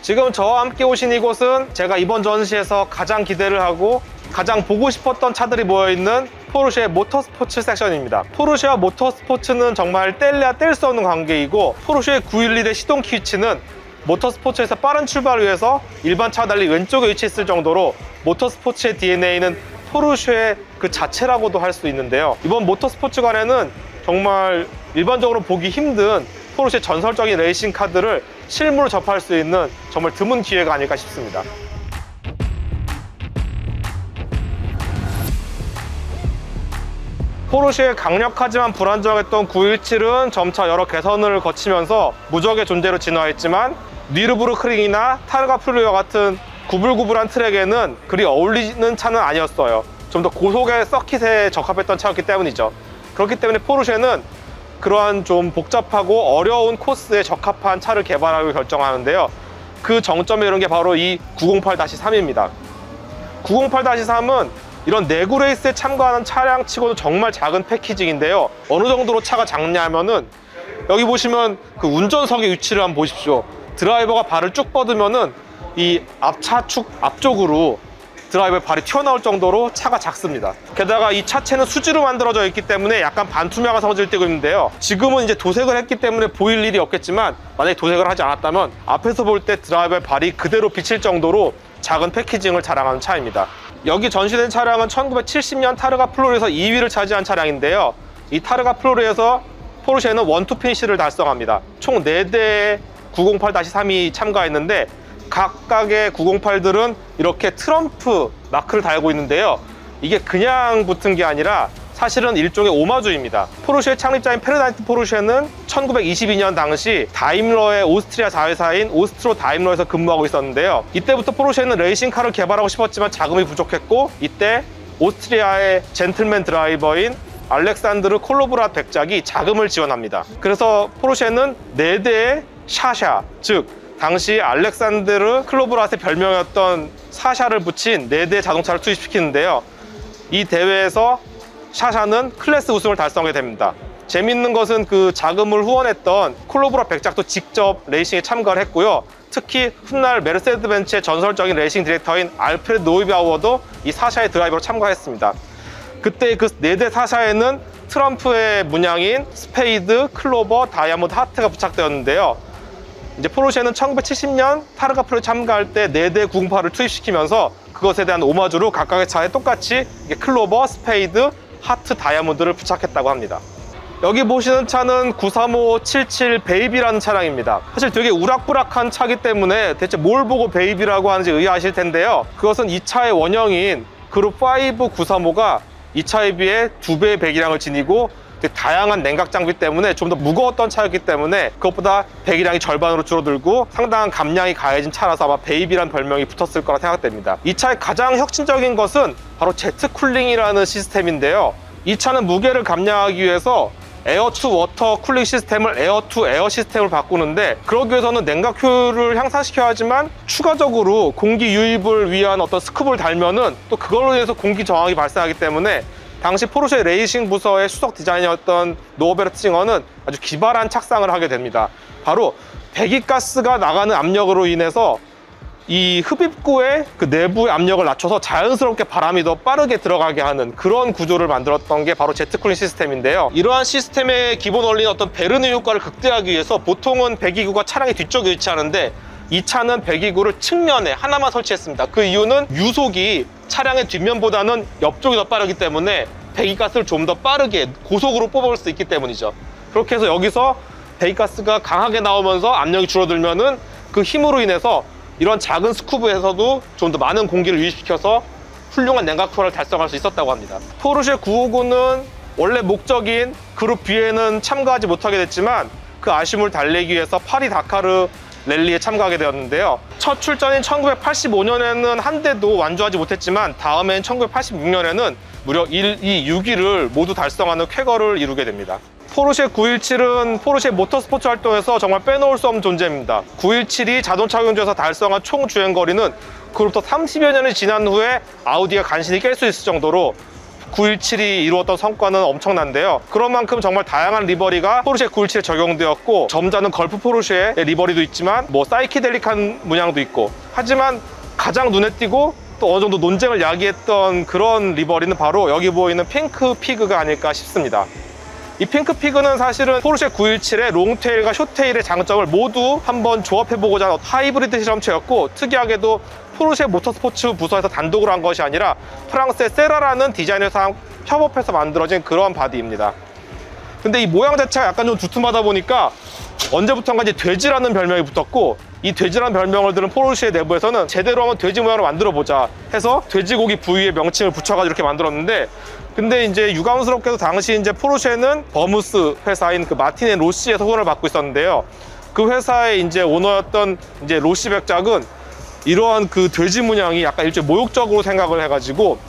지금 저와 함께 오신 이곳은 제가 이번 전시에서 가장 기대를 하고 가장 보고 싶었던 차들이 모여있는 포르쉐 모터스포츠 섹션입니다. 포르쉐와 모터스포츠는 정말 뗄래야 뗄 수 없는 관계이고, 포르쉐 911의 시동키 위치는 모터스포츠에서 빠른 출발을 위해서 일반 차와 달리 왼쪽에 위치했을 정도로 모터스포츠의 DNA는 포르쉐 그 자체라고도 할 수 있는데요. 이번 모터스포츠관에는 정말 일반적으로 보기 힘든 포르쉐 전설적인 레이싱 카드를 실물로 접할 수 있는 정말 드문 기회가 아닐까 싶습니다. 포르쉐의 강력하지만 불안정했던 917은 점차 여러 개선을 거치면서 무적의 존재로 진화했지만, 니르부르크링이나 타르가 플루이와 같은 구불구불한 트랙에는 그리 어울리는 차는 아니었어요. 좀 더 고속의 서킷에 적합했던 차였기 때문이죠. 그렇기 때문에 포르쉐는 그러한 좀 복잡하고 어려운 코스에 적합한 차를 개발하기로 결정하는데요. 그 정점에 이른 게 바로 이 908-3입니다. 908-3은 이런 내구 레이스에 참가하는 차량 치고는 정말 작은 패키징인데요. 어느 정도로 차가 작냐면은 여기 보시면 그 운전석의 위치를 한번 보십시오. 드라이버가 발을 쭉 뻗으면은 이 앞차축 앞쪽으로 드라이버의 발이 튀어나올 정도로 차가 작습니다. 게다가 이 차체는 수지로 만들어져 있기 때문에 약간 반투명한 성질을 띠고 있는데요. 지금은 이제 도색을 했기 때문에 보일 일이 없겠지만, 만약에 도색을 하지 않았다면 앞에서 볼 때 드라이버의 발이 그대로 비칠 정도로 작은 패키징을 자랑하는 차입니다. 여기 전시된 차량은 1970년 타르가 플로리에서 2위를 차지한 차량인데요. 이 타르가 플로리에서 포르쉐는 원투 피니시를 달성합니다. 총 4대의 908-3이 참가했는데, 각각의 908들은 이렇게 트럼프 마크를 달고 있는데요. 이게 그냥 붙은 게 아니라 사실은 일종의 오마주입니다. 포르쉐의 창립자인 페르나이트 포르쉐는 1922년 당시 다임러의 오스트리아 자회사인 오스트로 다임러에서 근무하고 있었는데요. 이때부터 포르쉐는 레이싱카를 개발하고 싶었지만 자금이 부족했고, 이때 오스트리아의 젠틀맨 드라이버인 알렉산드르 콜로브랏 백작이 자금을 지원합니다. 그래서 포르쉐는 4대의 샤샤, 즉 당시 알렉산드르 클로브랏의 별명이었던 사샤를 붙인 4대의 자동차를 투입시키는데요. 이 대회에서 샤샤는 클래스 우승을 달성하게 됩니다. 재밌는 것은 그 자금을 후원했던 콜로브랏 백작도 직접 레이싱에 참가를 했고요. 특히 훗날 메르세데스 벤츠의 전설적인 레이싱 디렉터인 알프레드 노이바우어도 이 사샤의 드라이버로 참가했습니다. 그때 그 4대 사샤에는 트럼프의 문양인 스페이드, 클로버, 다이아몬드, 하트가 부착되었는데요. 이제 포르쉐는 1970년 타르가 플로에 참가할 때 4대 908을 투입시키면서 그것에 대한 오마주로 각각의 차에 똑같이 클로버, 스페이드, 하트, 다이아몬드를 부착했다고 합니다. 여기 보시는 차는 93577 베이비라는 차량입니다. 사실 되게 우락부락한 차기 때문에 대체 뭘 보고 베이비라고 하는지 의아하실 텐데요. 그것은 이 차의 원형인 그룹 5 935가 이 차에 비해 2배의 배기량을 지니고 다양한 냉각 장비 때문에 좀 더 무거웠던 차였기 때문에 그것보다 배기량이 절반으로 줄어들고 상당한 감량이 가해진 차라서 아마 베이비란 별명이 붙었을 거라 생각됩니다. 이 차의 가장 혁신적인 것은 바로 제트 쿨링이라는 시스템인데요. 이 차는 무게를 감량하기 위해서 에어 투 워터 쿨링 시스템을 에어 투 에어 시스템을 바꾸는데, 그러기 위해서는 냉각 효율을 향상시켜야 하지만 추가적으로 공기 유입을 위한 어떤 스쿱을 달면은 또 그걸로 인해서 공기 저항이 발생하기 때문에 당시 포르쉐 레이싱 부서의 수석 디자이너였던 노베르트 징어는 아주 기발한 착상을 하게 됩니다. 바로 배기가스가 나가는 압력으로 인해서 이 흡입구의 그 내부의 압력을 낮춰서 자연스럽게 바람이 더 빠르게 들어가게 하는 그런 구조를 만들었던 게 바로 제트쿨링 시스템인데요. 이러한 시스템의 기본 원리는 어떤 베르느 효과를 극대화하기 위해서 보통은 배기구가 차량의 뒤쪽에 위치하는데, 이 차는 배기구를 측면에 하나만 설치했습니다. 그 이유는 유속이 차량의 뒷면보다는 옆쪽이 더 빠르기 때문에 배기가스를 좀 더 빠르게 고속으로 뽑아올 수 있기 때문이죠. 그렇게 해서 여기서 배기가스가 강하게 나오면서 압력이 줄어들면은 그 힘으로 인해서 이런 작은 스쿠브에서도 좀 더 많은 공기를 유입시켜서 훌륭한 냉각 효과를 달성할 수 있었다고 합니다. 포르쉐 959는 원래 목적인 그룹 B에는 참가하지 못하게 됐지만 그 아쉬움을 달래기 위해서 파리 다카르 랠리에 참가하게 되었는데요. 첫 출전인 1985년에는 한 대도 완주하지 못했지만 다음해인 1986년에는 무려 1, 2, 6위를 모두 달성하는 쾌거를 이루게 됩니다. 포르쉐 917은 포르쉐 모터스포츠 활동에서 정말 빼놓을 수 없는 존재입니다. 917이 자동차 경주에서 달성한 총 주행거리는 그로부터 30여 년이 지난 후에 아우디가 간신히 깰 수 있을 정도로 917이 이루었던 성과는 엄청난데요. 그런 만큼 정말 다양한 리버리가 포르쉐 917에 적용되었고, 점잖은 걸프 포르쉐의 리버리도 있지만 뭐 사이키델릭한 문양도 있고, 하지만 가장 눈에 띄고 또 어느 정도 논쟁을 야기했던 그런 리버리는 바로 여기 보이는 핑크 피그가 아닐까 싶습니다. 이 핑크 피그는 사실은 포르쉐 917의 롱테일과 숏테일의 장점을 모두 한번 조합해보고자 한 하이브리드 실험체였고, 특이하게도 포르쉐 모터스포츠 부서에서 단독으로 한 것이 아니라 프랑스의 세라라는 디자이너랑 협업해서 만들어진 그런 바디입니다. 근데 이 모양 자체가 약간 좀 두툼하다 보니까 언제부턴가 이제 돼지라는 별명이 붙었고, 이 돼지라는 별명을 들은 포르쉐 내부에서는 제대로 한번 돼지 모양으로 만들어 보자 해서 돼지고기 부위에 명칭을 붙여가지고 이렇게 만들었는데, 근데 이제 유감스럽게도 당시 이제 포르쉐는 버무스 회사인 그 마티네 로시에서 후원을 받고 있었는데요. 그 회사의 이제 오너였던 이제 로시 백작은 이러한 그 돼지 문양이 약간 일종의 모욕적으로 생각을 해가지고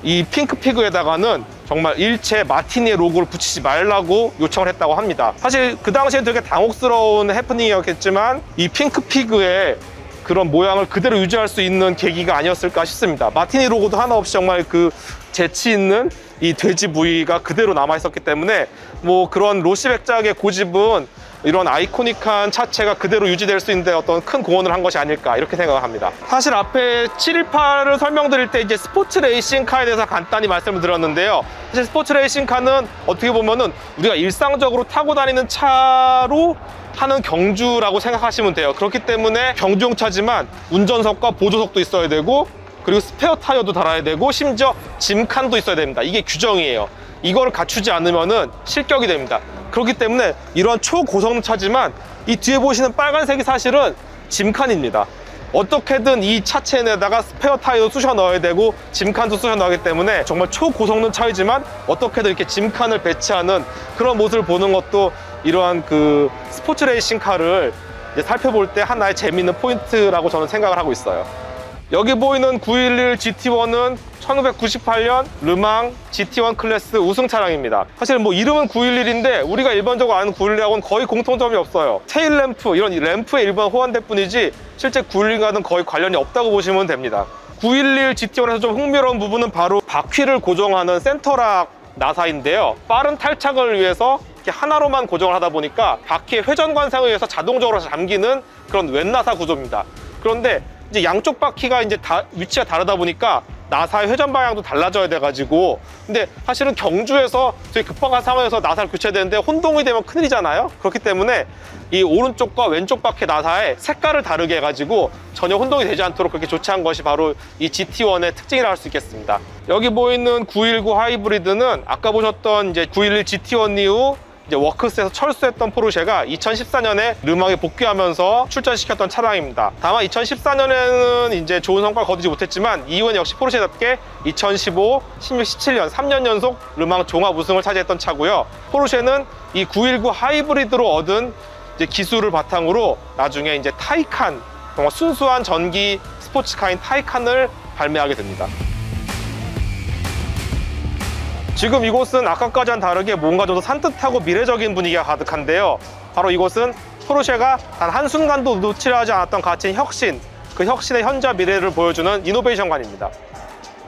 이 핑크 피그에다가는 정말 일체 마티니의 로고를 붙이지 말라고 요청을 했다고 합니다. 사실 그 당시엔 되게 당혹스러운 해프닝이었겠지만 이 핑크 피그의 그런 모양을 그대로 유지할 수 있는 계기가 아니었을까 싶습니다. 마티니 로고도 하나 없이 정말 그 재치 있는 이 돼지 부위가 그대로 남아 있었기 때문에 뭐 그런 로시 백작의 고집은 이런 아이코닉한 차체가 그대로 유지될 수 있는데 어떤 큰 공헌을 한 것이 아닐까, 이렇게 생각을 합니다. 사실 앞에 718을 설명드릴 때 이제 스포츠 레이싱카에 대해서 간단히 말씀을 드렸는데요. 사실 스포츠 레이싱카는 어떻게 보면은 우리가 일상적으로 타고 다니는 차로 하는 경주라고 생각하시면 돼요. 그렇기 때문에 경주용 차지만 운전석과 보조석도 있어야 되고, 그리고 스페어 타이어도 달아야 되고, 심지어 짐칸도 있어야 됩니다. 이게 규정이에요. 이걸 갖추지 않으면은 실격이 됩니다. 그렇기 때문에 이러한 초고성능 차지만 이 뒤에 보시는 빨간색이 사실은 짐칸입니다. 어떻게든 이 차체에다가 스페어 타이어도 쑤셔 넣어야 되고 짐칸도 쑤셔 넣기 때문에 정말 초고성능 차이지만 어떻게든 이렇게 짐칸을 배치하는 그런 모습을 보는 것도 이러한 그 스포츠 레이싱카를 이제 살펴볼 때 하나의 재미있는 포인트라고 저는 생각을 하고 있어요. 여기 보이는 911 GT1은 1998년 르망 GT1 클래스 우승 차량입니다. 사실 뭐 이름은 911인데 우리가 일반적으로 아는 911하고는 거의 공통점이 없어요. 테일 램프, 이런 램프에 일반 호환될 뿐이지 실제 911과는 거의 관련이 없다고 보시면 됩니다. 911 GT1에서 좀 흥미로운 부분은 바로 바퀴를 고정하는 센터락 나사인데요. 빠른 탈착을 위해서 이렇게 하나로만 고정을 하다 보니까 바퀴의 회전 관상에 의해서 자동적으로 잠기는 그런 왼나사 구조입니다. 그런데 이제 양쪽 바퀴가 이제 위치가 다르다 보니까 나사의 회전 방향도 달라져야 돼가지고, 근데 사실은 경주에서 되게 급박한 상황에서 나사를 교체해야 되는데 혼동이 되면 큰일이잖아요. 그렇기 때문에 이 오른쪽과 왼쪽 바퀴 나사의 색깔을 다르게 해가지고 전혀 혼동이 되지 않도록 그렇게 조치한 것이 바로 이 GT1의 특징이라 할 수 있겠습니다. 여기 보이는 919 하이브리드는 아까 보셨던 이제 911 GT1 이후 이제 워크스에서 철수했던 포르쉐가 2014년에 르망에 복귀하면서 출전시켰던 차량입니다. 다만 2014년에는 이제 좋은 성과를 거두지 못했지만 이후에는 역시 포르쉐답게 2015, 16, 17년 3년 연속 르망 종합 우승을 차지했던 차고요. 포르쉐는 이 919 하이브리드로 얻은 이제 기술을 바탕으로 나중에 이제 타이칸, 정말 순수한 전기 스포츠카인 타이칸을 발매하게 됩니다. 지금 이곳은 아까까지와는 다르게 뭔가 좀 더 산뜻하고 미래적인 분위기가 가득한데요. 바로 이곳은 포르쉐가 단 한순간도 놓치려 하지 않았던 가치인 혁신, 그 혁신의 현재 미래를 보여주는 이노베이션관입니다.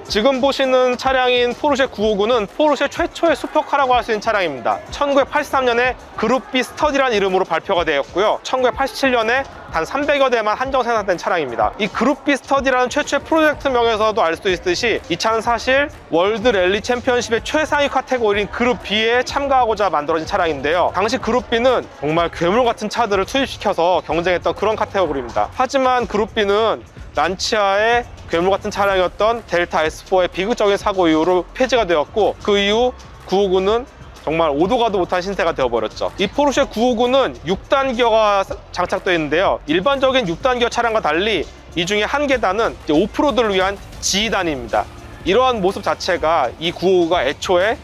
지금 보시는 차량인 포르쉐 959는 포르쉐 최초의 슈퍼카라고 할 수 있는 차량입니다. 1983년에 그룹 B 스터디라는 이름으로 발표가 되었고요. 1987년에 단 300여 대만 한정 생산된 차량입니다. 이 그룹 B 스터디라는 최초의 프로젝트명에서도 알 수 있듯이 이 차는 사실 월드 랠리 챔피언십의 최상위 카테고리인 그룹 B에 참가하고자 만들어진 차량인데요. 당시 그룹 B는 정말 괴물 같은 차들을 투입시켜서 경쟁했던 그런 카테고리입니다. 하지만 그룹 B는 란치아의 괴물 같은 차량이었던 델타 S4의 비극적인 사고 이후로 폐지가 되었고, 그 이후 959는 정말 오도 가도 못한 신세가 되어버렸죠. 이 포르쉐 959는 6단 기어가 장착되어 있는데요. 일반적인 6단 기어 차량과 달리 이 중에 한 계단은 오프로드를 위한 G단입니다. 이러한 모습 자체가 이 959가 애초에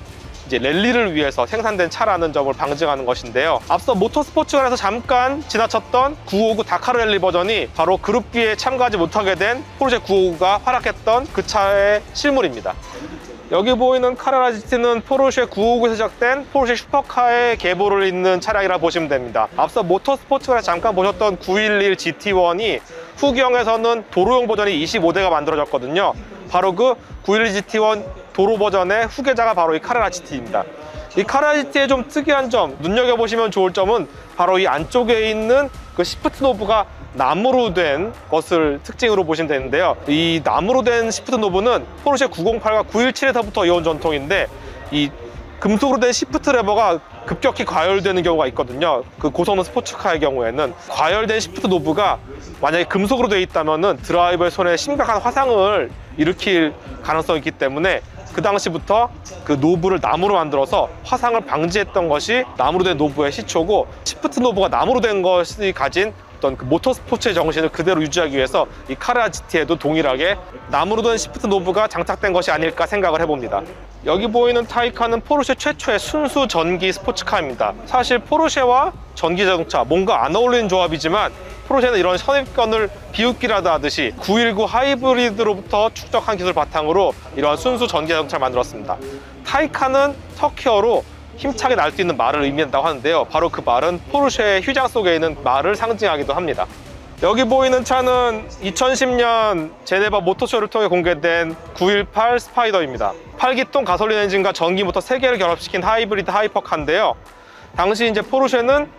이제 랠리를 위해서 생산된 차라는 점을 방증하는 것인데요. 앞서 모터스포츠관에서 잠깐 지나쳤던 959 다카르 랠리 버전이 바로 그룹 B에 참가하지 못하게 된 포르쉐 959가 활약했던 그 차의 실물입니다. 여기 보이는 카레라 GT는 포르쉐 959에서 시작된 포르쉐 슈퍼카의 계보를 잇는 차량이라 보시면 됩니다. 앞서 모터스포츠관에서 잠깐 보셨던 911 GT1이 후경에서는 도로용 버전이 25대가 만들어졌거든요. 바로 그 911 GT1 도로 버전의 후계자가 바로 이 카레라 GT입니다. 이 카레라 GT의 좀 특이한 점, 눈여겨보시면 좋을 점은 바로 이 안쪽에 있는 그 시프트 노브가 나무로 된 것을 특징으로 보시면 되는데요. 이 나무로 된 시프트 노브는 포르쉐 908과 917에서부터 이어온 전통인데, 이 금속으로 된 시프트 레버가 급격히 과열되는 경우가 있거든요. 그 고성능 스포츠카의 경우에는 과열된 시프트 노브가 만약에 금속으로 되어 있다면 드라이버의 손에 심각한 화상을 일으킬 가능성이 있기 때문에 그 당시부터 그 노브를 나무로 만들어서 화상을 방지했던 것이 나무로 된 노브의 시초고, 시프트 노브가 나무로 된 것이 가진 어떤 그 모터스포츠의 정신을 그대로 유지하기 위해서 이 카레라 GT에도 동일하게 나무로 된 시프트 노브가 장착된 것이 아닐까 생각을 해봅니다. 여기 보이는 타이칸은 포르쉐 최초의 순수 전기 스포츠카입니다. 사실 포르쉐와 전기 자동차, 뭔가 안 어울리는 조합이지만 포르쉐는 이런 선입견을 비웃기라도 하듯이 919 하이브리드로부터 축적한 기술 바탕으로 이러한 순수 전기 자동차를 만들었습니다. 타이칸은 터키어로 힘차게 날 수 있는 말을 의미한다고 하는데요. 바로 그 말은 포르쉐의 휴장 속에 있는 말을 상징하기도 합니다. 여기 보이는 차는 2010년 제네바 모터쇼를 통해 공개된 918 스파이더입니다. 8기통 가솔린 엔진과 전기 모터 3개를 결합시킨 하이브리드 하이퍼카인데요. 당시 이제 포르쉐는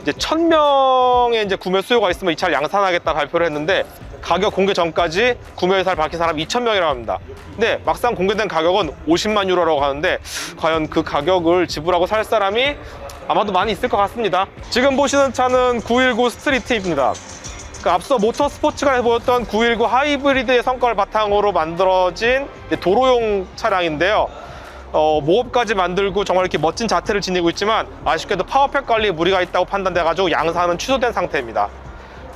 이제 1000명의 이제 구매 수요가 있으면 이 차를 양산하겠다 발표를 했는데, 가격 공개 전까지 구매 의사를 밝힌 사람이 2000명이라고 합니다. 근데 막상 공개된 가격은 50만 유로라고 하는데, 과연 그 가격을 지불하고 살 사람이 아마도 많이 있을 것 같습니다. 지금 보시는 차는 919 스트리트입니다. 그 앞서 모터 스포츠카에서 보였던 919 하이브리드의 성과를 바탕으로 만들어진 도로용 차량인데요. 모업까지 만들고 정말 이렇게 멋진 자태를 지니고 있지만, 아쉽게도 파워팩 관리에 무리가 있다고 판단돼가지고 양산은 취소된 상태입니다.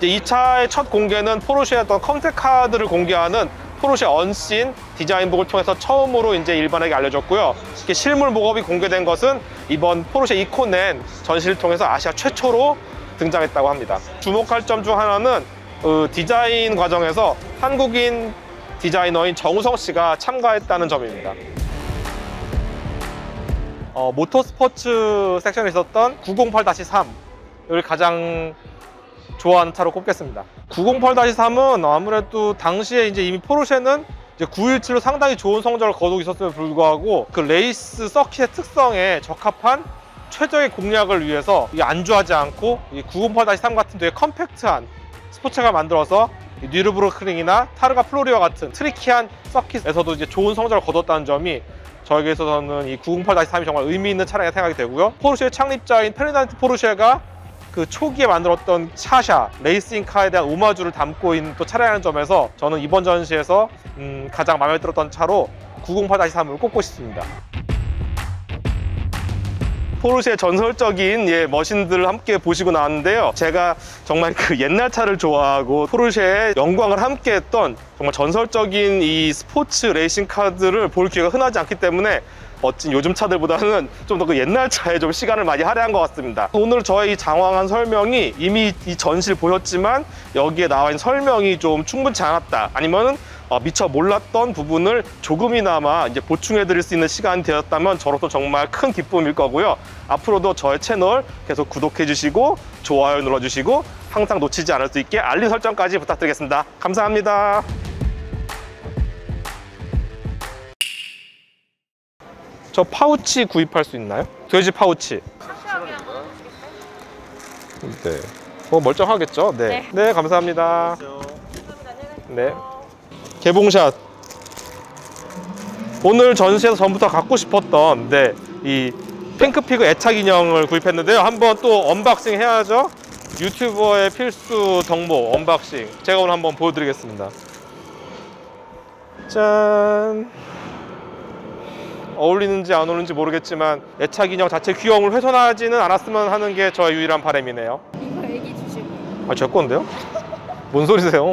이 차의 첫 공개는 포르쉐의 어떤 컨셉카드를 공개하는 포르쉐 언씬 디자인북을 통해서 처음으로 이제 일반에게 알려졌고요. 이렇게 실물 모업이 공개된 것은 이번 포르쉐 이코넨 전시를 통해서 아시아 최초로 등장했다고 합니다. 주목할 점 중 하나는 디자인 과정에서 한국인 디자이너인 정우성 씨가 참가했다는 점입니다. 모터스포츠 섹션에 있었던 908-3을 가장 좋아하는 차로 꼽겠습니다. 908-3은 아무래도 당시에 이제 이미 포르쉐는 이제 917로 상당히 좋은 성적을 거두고 있었음에도 불구하고 그 레이스 서킷의 특성에 적합한 최적의 공략을 위해서 안주하지 않고 이 908-3 같은 되게 컴팩트한 스포츠카를 만들어서 뉴르부르크링이나 타르가 플로리와 같은 트리키한 서킷에서도 이제 좋은 성적을 거뒀다는 점이 저에게 있어서는 이 908-3이 정말 의미 있는 차량이 생각이 되고요. 포르쉐의 창립자인 페르난드 포르쉐가 그 초기에 만들었던 샤샤 레이싱카에 대한 오마주를 담고 있는 또 차량이라는 점에서 저는 이번 전시에서 가장 마음에 들었던 차로 908-3을 꼽고 싶습니다. 포르쉐의 전설적인 머신들을 함께 보시고 나왔는데요. 제가 정말 그 옛날 차를 좋아하고 포르쉐의 영광을 함께 했던 정말 전설적인 이 스포츠 레이싱 카드를 볼 기회가 흔하지 않기 때문에 멋진 요즘 차들보다는 좀 더 그 옛날 차에 좀 시간을 많이 할애한 것 같습니다. 오늘 저의 이 장황한 설명이 이미 이 전시를 보셨지만 여기에 나와 있는 설명이 좀 충분치 않았다, 아니면은 미처 몰랐던 부분을 조금이나마 이제 보충해 드릴 수 있는 시간이 되었다면 저로서 정말 큰 기쁨일 거고요. 앞으로도 저의 채널 계속 구독해 주시고 좋아요 눌러 주시고 항상 놓치지 않을 수 있게 알림 설정까지 부탁드리겠습니다. 감사합니다. 저 파우치 구입할 수 있나요? 돼지 파우치. 네. 멀쩡하겠죠? 네. 네, 감사합니다. 네. 개봉샷. 오늘 전시에서 전부터 갖고 싶었던 이 핑크피그 애착 인형을 구입했는데요. 한번 또 언박싱 해야죠. 유튜버의 필수 덕목 언박싱. 제가 오늘 한번 보여드리겠습니다. 짠. 어울리는지 안 어울리는지 모르겠지만 애착 인형 자체 귀여움을 훼손하지는 않았으면 하는 게 저의 유일한 바람이네요. 이거 애기 주실 거예요? 제 건데요? 뭔 소리세요?